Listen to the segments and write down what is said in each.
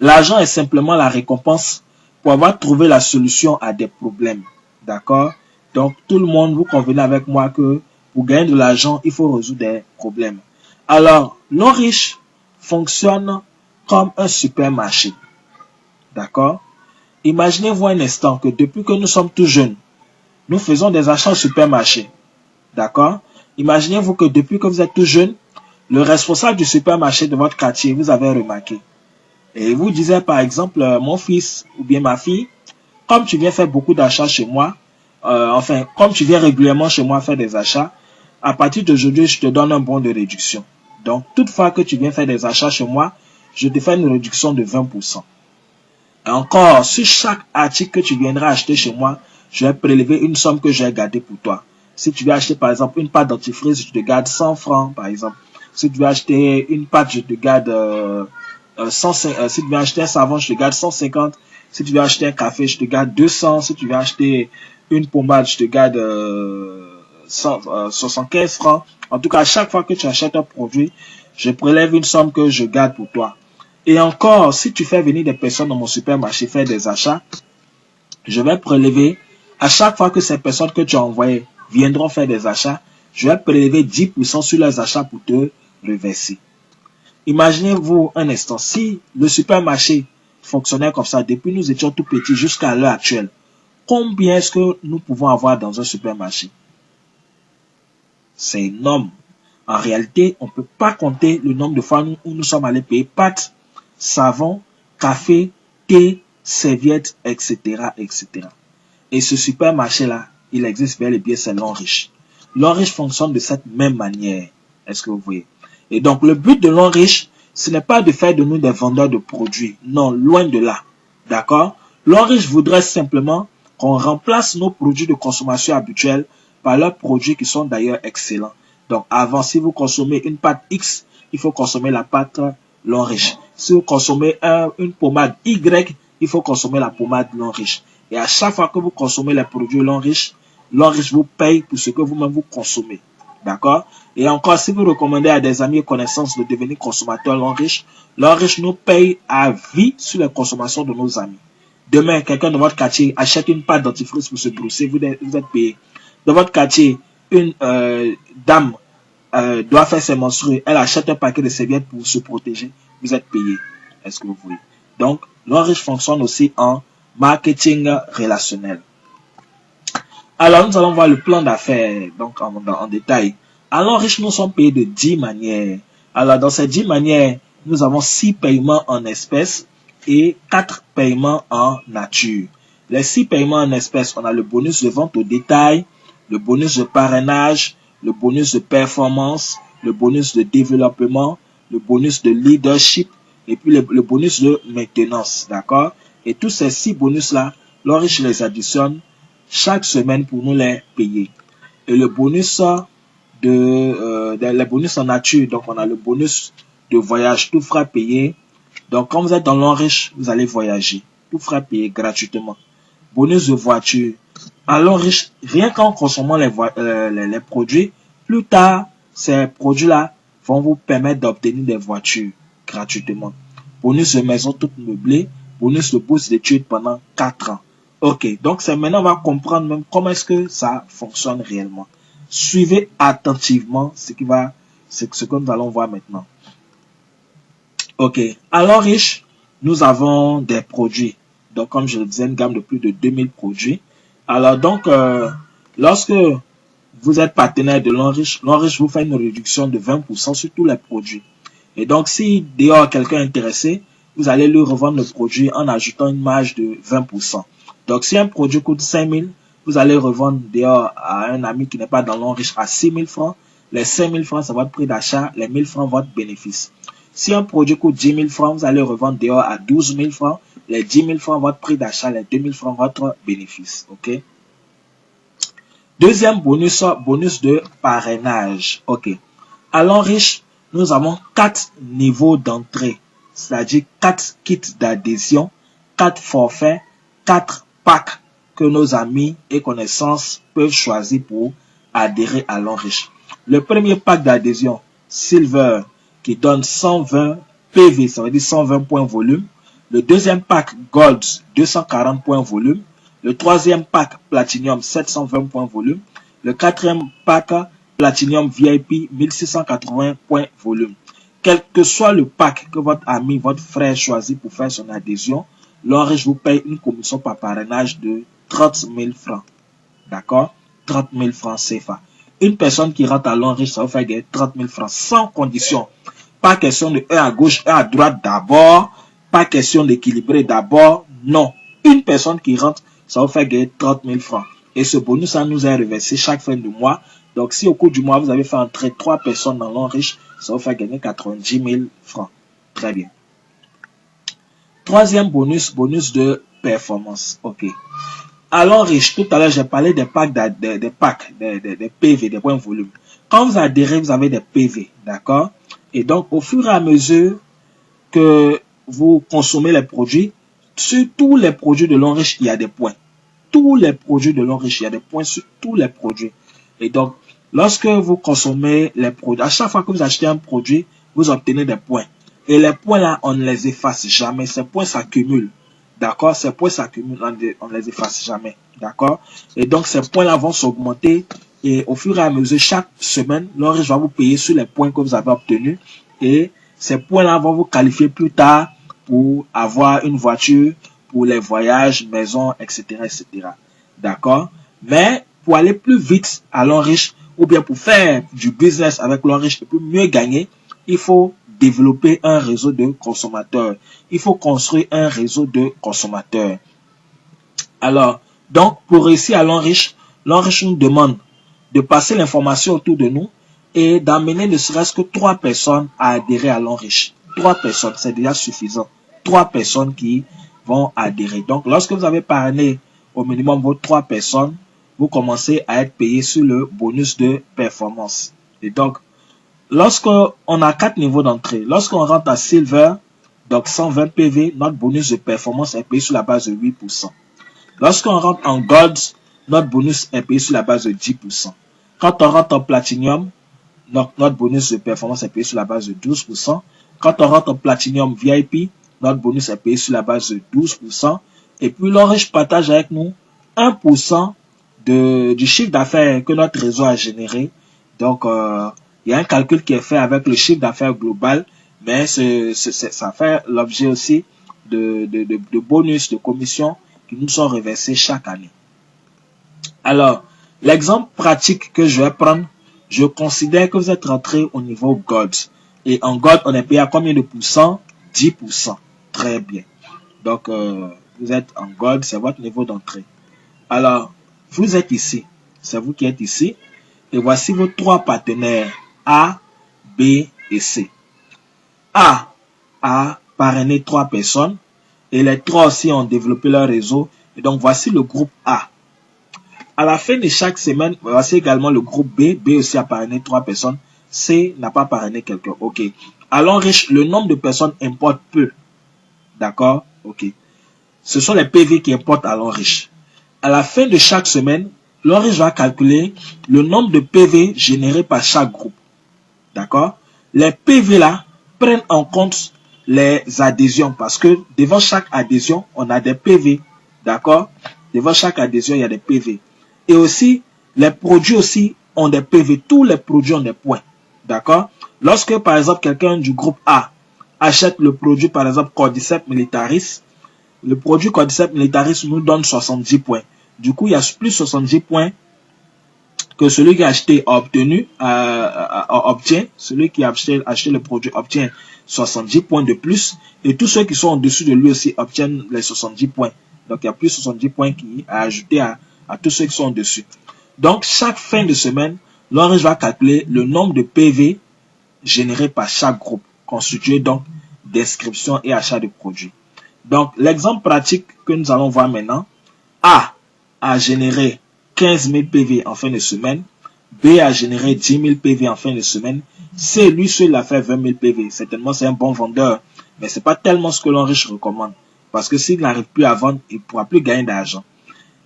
L'argent est simplement la récompense pour avoir trouvé la solution à des problèmes. D'accord? Donc, tout le monde, vous convenez avec moi que pour gagner de l'argent, il faut résoudre des problèmes. Alors, l'homme riche fonctionne comme un supermarché. D'accord? Imaginez-vous un instant que depuis que nous sommes tout jeunes, nous faisons des achats au supermarché. D'accord? Imaginez-vous que depuis que vous êtes tout jeune, le responsable du supermarché de votre quartier vous avez remarqué. Et vous disait par exemple, mon fils ou bien ma fille, comme tu viens faire beaucoup d'achats chez moi, comme tu viens régulièrement chez moi faire des achats, à partir d'aujourd'hui, je te donne un bon de réduction. Donc, toutefois que tu viens faire des achats chez moi, je te fais une réduction de 20%. Et encore, sur chaque article que tu viendras acheter chez moi, je vais prélever une somme que je vais garder pour toi. Si tu veux acheter par exemple une pâte dentifrice, je te garde 100 francs par exemple. Si tu veux acheter une pâte, je te garde 150. Si tu veux acheter un savon, je te garde 150. Si tu veux acheter un café, je te garde 200. Si tu veux acheter une pommade, je te garde 75 francs. En tout cas, à chaque fois que tu achètes un produit, je prélève une somme que je garde pour toi. Et encore, si tu fais venir des personnes dans mon supermarché faire des achats, je vais prélever, à chaque fois que ces personnes que tu as envoyées viendront faire des achats, je vais prélever 10% sur leurs achats pour te reverser. Imaginez-vous un instant, si le supermarché fonctionnait comme ça depuis nous étions tout petits jusqu'à l'heure actuelle, combien est-ce que nous pouvons avoir dans un supermarché? C'est énorme. En réalité, on ne peut pas compter le nombre de fois où nous sommes allés payer pâtes, savon, café, thé, serviettes, etc., etc. Et ce supermarché-là, il existe bel et bien, c'est l'homme riche. L'homme riche fonctionne de cette même manière. Est-ce que vous voyez? Et donc, le but de l'homme riche, ce n'est pas de faire de nous des vendeurs de produits. Non, loin de là. D'accord? L'homme riche voudrait simplement qu'on remplace nos produits de consommation habituels par leurs produits qui sont d'ailleurs excellents. Donc, avant, si vous consommez une pâte X, il faut consommer la pâte l'homme riche. Si vous consommez une pommade Y, il faut consommer la pommade l'homme riche. Et à chaque fois que vous consommez les produits l'homme riche vous paye pour ce que vous-même vous consommez. D'accord? Et encore, si vous recommandez à des amis et connaissances de devenir consommateurs l'homme riche nous paye à vie sur les consommations de nos amis. Demain, quelqu'un de votre quartier achète une pâte dentifrice pour se brosser, vous êtes payé. Dans votre quartier, une dame doit faire ses menstrues, elle achète un paquet de serviettes pour se protéger, vous êtes payé. Est-ce que vous voyez? Donc, l'homme riche fonctionne aussi en marketing relationnel. Alors, nous allons voir le plan d'affaires donc en détail. Alors, riche, nous sommes payés de 10 manières. Alors, dans ces 10 manières, nous avons 6 paiements en espèces et 4 paiements en nature. Les 6 paiements en espèces, on a le bonus de vente au détail, le bonus de parrainage, le bonus de performance, le bonus de développement, le bonus de leadership et puis le bonus de maintenance. D'accord? Et tous ces 6 bonus-là, l'homme riche les additionne chaque semaine pour nous les payer. Et le bonus les bonus en nature, donc on a le bonus de voyage, tout fera payer. Donc quand vous êtes dans l'homme riche, vous allez voyager, tout fera payer gratuitement. Bonus de voiture, à l'homme riche, rien qu'en consommant les produits, plus tard, ces produits-là vont vous permettre d'obtenir des voitures gratuitement. Bonus de maison toute meublée, bonus de bourse d'études pendant 4 ans. Ok, donc c'est maintenant on va comprendre même comment est-ce que ça fonctionne réellement. Suivez attentivement ce que nous allons voir maintenant. Ok, alors riche, nous avons des produits. Donc comme je le disais, une gamme de plus de 2000 produits. Alors donc, lorsque vous êtes partenaire de l'homme riche vous fait une réduction de 20% sur tous les produits. Et donc si dehors quelqu'un est intéressé, vous allez lui revendre le produit en ajoutant une marge de 20%. Donc, si un produit coûte 5 000, vous allez revendre dehors à un ami qui n'est pas dans l'homme riche à 6 000 francs. Les 5 000 francs, c'est votre prix d'achat. Les 1 000 francs, votre bénéfice. Si un produit coûte 10 000 francs, vous allez revendre dehors à 12 000 francs. Les 10 000 francs, votre prix d'achat. Les 2 000 francs, votre bénéfice. OK? Deuxième bonus, bonus de parrainage. OK. À l'homme riche, nous avons 4 niveaux d'entrée. C'est-à-dire 4 kits d'adhésion, 4 forfaits, 4 packs que nos amis et connaissances peuvent choisir pour adhérer à l'homme riche. Le premier pack d'adhésion, Silver, qui donne 120 PV, ça veut dire 120 points volume. Le deuxième pack Gold, 240 points volume. Le troisième pack Platinum, 720 points volume. Le quatrième pack Platinum VIP, 1680 points volume. Quel que soit le pack que votre ami, votre frère choisit pour faire son adhésion, l'Enriche vous paye une commission par parrainage de 30 000 francs. D'accord? 30 000 francs CFA. Une personne qui rentre à l'Enriche, ça va faire gagner 30 000 francs sans condition. Pas question de 1 à gauche, 1 à droite d'abord. Pas question d'équilibrer d'abord. Non. Une personne qui rentre, ça va faire gagner 30 000 francs. Et ce bonus, ça nous est reversé chaque fin de mois. Donc, si au cours du mois, vous avez fait entrer 3 personnes dans l'Enriche, ça va faire gagner 90 000 francs. Très bien. Troisième bonus, bonus de performance. OK. À l'Enriche, tout à l'heure, j'ai parlé des packs, des PV, des points volume. Quand vous adhérez, vous avez des PV. D'accord? Et donc, au fur et à mesure que vous consommez les produits, sur tous les produits de l'Enriche, il y a des points. Tous les produits de l'Enriche, il y a des points sur tous les produits. Et donc, lorsque vous consommez les produits, à chaque fois que vous achetez un produit, vous obtenez des points. Et les points là, on ne les efface jamais. Ces points s'accumulent. D'accord? Ces points s'accumulent, on ne les efface jamais. D'accord? Et donc, ces points là vont s'augmenter. Et au fur et à mesure, chaque semaine, l'Enriche va vous payer sur les points que vous avez obtenus. Et ces points-là vont vous qualifier plus tard pour avoir une voiture, pour les voyages, maison, etc., etc. D'accord? Mais pour aller plus vite à l'Enriche, ou bien pour faire du business avec l'Enriche et pour mieux gagner, il faut développer un réseau de consommateurs. Il faut construire un réseau de consommateurs. Alors, donc, pour réussir à l'Enriche nous demande de passer l'information autour de nous et d'amener ne serait-ce que 3 personnes à adhérer à l'Enriche. 3 personnes, c'est déjà suffisant. 3 personnes qui vont adhérer. Donc, lorsque vous avez parrainé au minimum vos 3 personnes, vous commencez à être payé sur le bonus de performance. Et donc, lorsqu'on a 4 niveaux d'entrée, lorsqu'on rentre à Silver, donc 120 PV, notre bonus de performance est payé sur la base de 8%. Lorsqu'on rentre en Gold, notre bonus est payé sur la base de 10%. Quand on rentre en Platinum, notre bonus de performance est payé sur la base de 12%. Quand on rentre en Platinum VIP, notre bonus est payé sur la base de 12%. Et puis l'Enriche partage avec nous 1% du chiffre d'affaires que notre réseau a généré. Donc, il y a un calcul qui est fait avec le chiffre d'affaires global, mais ça fait l'objet aussi de bonus, de commissions qui nous sont reversés chaque année. Alors, l'exemple pratique que je vais prendre, je considère que vous êtes rentré au niveau Gold. Et en Gold, on est payé à combien de pourcents? 10%. Très bien. Donc, vous êtes en Gold, c'est votre niveau d'entrée. Alors, vous êtes ici. C'est vous qui êtes ici. Et voici vos 3 partenaires A, B et C. A a parrainé 3 personnes. Et les 3 aussi ont développé leur réseau. Et donc, voici le groupe A. À la fin de chaque semaine, voici également le groupe B. B aussi a parrainé 3 personnes. C n'a pas parrainé quelqu'un. OK. À l'Enriche, le nombre de personnes importe peu. D'accord? OK. Ce sont les PV qui importent à l'Enriche. À la fin de chaque semaine, l'Enriche va calculer le nombre de PV générés par chaque groupe. D'accord? Les PV là prennent en compte les adhésions parce que devant chaque adhésion, on a des PV. D'accord? Devant chaque adhésion, il y a des PV. Et aussi, les produits aussi ont des PV. Tous les produits ont des points. D'accord? Lorsque, par exemple, quelqu'un du groupe A achète le produit, par exemple, Cordyceps militaris, le produit Cordyceps militaris nous donne 70 points. Du coup, il y a plus 70 points que celui qui a acheté a obtenu, obtient. Celui qui a acheté le produit obtient 70 points de plus. Et tous ceux qui sont au-dessus de lui aussi obtiennent les 70 points. Donc, il y a plus 70 points qui a ajouté à tous ceux qui sont au-dessus. Donc, chaque fin de semaine, l'Enriche va calculer le nombre de PV générés par chaque groupe, constitué donc d'inscription et achat de produits. Donc, l'exemple pratique que nous allons voir maintenant, A a généré 15 000 PV en fin de semaine, B a généré 10 000 PV en fin de semaine, C, lui seul a fait 20 000 PV. Certainement, c'est un bon vendeur, mais ce n'est pas tellement ce que l'Enriche recommande. Parce que s'il n'arrive plus à vendre, il ne pourra plus gagner d'argent.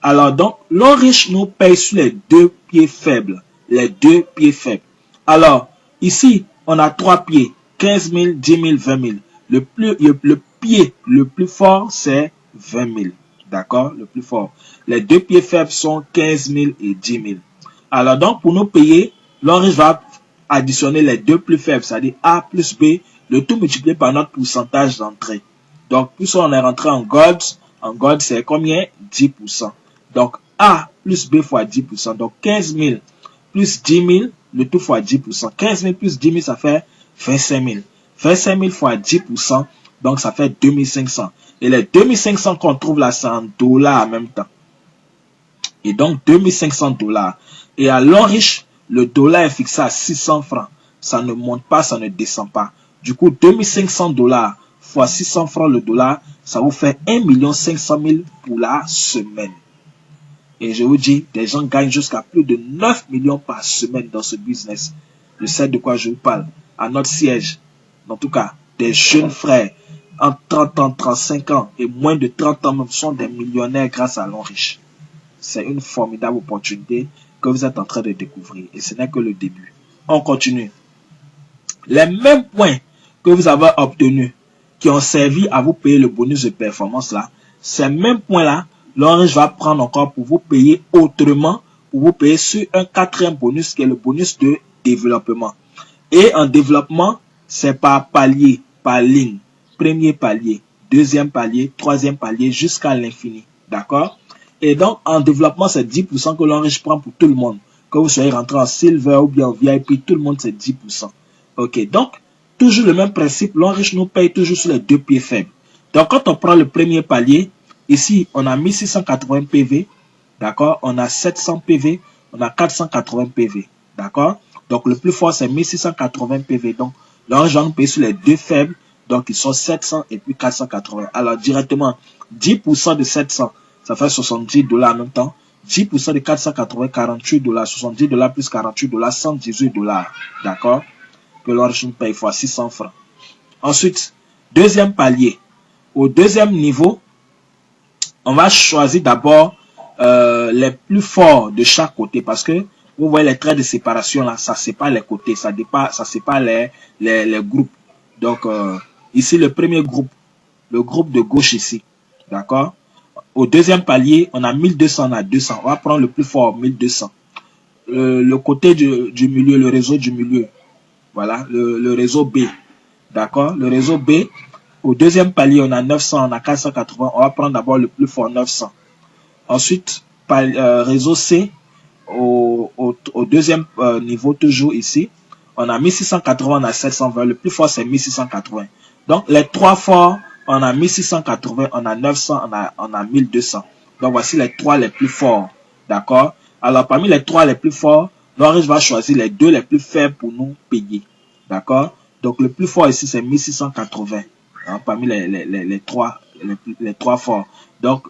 Alors donc, l'Enriche nous paye sur les 2 pieds faibles. Les 2 pieds faibles. Alors, ici, on a 3 pieds. 15 000, 10 000, 20 000. Le pieds le plus fort, c'est 20 000. D'accord? Le plus fort. Les deux pieds faibles sont 15 000 et 10 000. Alors donc, pour nous payer, l'enriche va additionner les deux plus faibles, c'est-à-dire A plus B, le tout multiplié par notre pourcentage d'entrée. Donc, plus on est rentré en gold c'est combien? 10%. Donc, A plus B fois 10%. Donc, 15 000 plus 10 000, le tout fois 10%. 15 000 plus 10 000, ça fait 25 000. 25 000 fois 10%, donc ça fait 2500. Et les 2500 qu'on trouve là, c'est en dollars en même temps. Et donc, 2500 dollars. Et à l'enriche, le dollar est fixé à 600 francs. Ça ne monte pas, ça ne descend pas. Du coup, 2500 dollars fois 600 francs le dollar, ça vous fait 1 500 000 pour la semaine. Et je vous dis, des gens gagnent jusqu'à plus de 9 millions par semaine dans ce business. Je sais de quoi je vous parle. À notre siège, en tout cas, des jeunes frères, en 30 ans, 35 ans et moins de 30 ans même, sont des millionnaires grâce à l'enriche. C'est une formidable opportunité que vous êtes en train de découvrir. Et ce n'est que le début. On continue. Les mêmes points que vous avez obtenus, qui ont servi à vous payer le bonus de performance là, ces mêmes points-là, l'enriche va prendre encore pour vous payer autrement, pour vous payer sur un quatrième bonus qui est le bonus de développement. Et en développement, c'est par palier, par ligne. Premier palier, deuxième palier, troisième palier, jusqu'à l'infini. D'accord? Et donc, en développement, c'est 10% que l'enriche prend pour tout le monde. Que vous soyez rentré en silver ou bien en VIP, tout le monde, c'est 10%. Ok, donc, toujours le même principe, l'enriche nous paye toujours sur les deux pieds faibles. Donc, quand on prend le premier palier, ici, on a 1680 PV, d'accord? On a 700 PV, on a 480 PV, d'accord? Donc, le plus fort, c'est 1680 PV. Donc, l'enriche va nous payer sur les deux faibles, donc ils sont 700 et puis 480. Alors, directement, 10% de 700, ça fait 70 dollars en même temps. 10% de 480, 48 dollars. 70 dollars plus 48 dollars, 118 dollars, d'accord? Que l'enriche nous paye fois 600 francs. Ensuite, deuxième palier. Au deuxième niveau, on va choisir d'abord les plus forts de chaque côté parce que vous voyez les traits de séparation là, ça sépare les côtés, ça sépare les groupes. Donc ici le premier groupe, le groupe de gauche ici, d'accord? Au deuxième palier, on a 1200, on a 200. On va prendre le plus fort, 1200. Le côté du milieu, le réseau du milieu, voilà, le réseau B, d'accord? Le réseau B, au deuxième palier, on a 900, on a 480. On va prendre d'abord le plus fort, 900. Ensuite, réseau C, au deuxième niveau, toujours ici, on a 1680, on a 720. Le plus fort, c'est 1680. Donc, les trois forts, on a 1680, on a 900, on a 1200. Donc, voici les trois les plus forts. D'accord? Alors, parmi les trois les plus forts, l'enriche va choisir les deux les plus faibles pour nous payer. D'accord? Donc, le plus fort ici, c'est 1680. Hein, parmi les trois forts. Donc,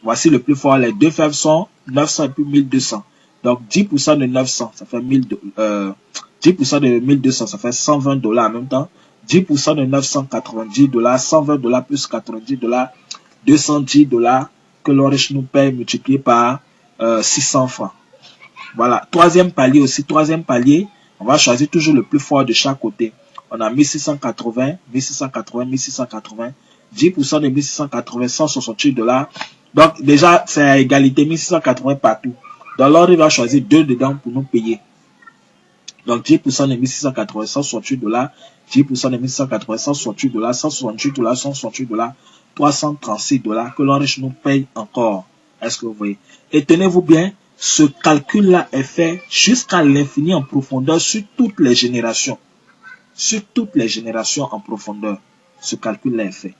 voici le plus fort. Les deux faibles sont 900 et puis 1200. Donc, 10% de 900, ça fait 10% de 1200, ça fait 120 dollars en même temps. 10% de 990 dollars, 120 dollars plus 90 dollars, 210 dollars que l'enriche nous paye multiplié par 600 francs. Voilà. Troisième palier aussi. Troisième palier, on va choisir toujours le plus fort de chaque côté. On a 1680, 1680, 1680. 10% de 1680, 168 dollars. Donc, déjà, c'est à égalité, 1680 partout. Donc, l'enriche va choisir deux dedans pour nous payer. Donc, 10% de 1680, 168 dollars. 10% de 1680, 168 dollars. 168 dollars, 168 dollars. 336 dollars que l'enriche nous paye encore. Est-ce que vous voyez? Et tenez-vous bien, ce calcul-là est fait jusqu'à l'infini en profondeur sur toutes les générations. Sur toutes les générations en profondeur. Ce calcul-là est fait.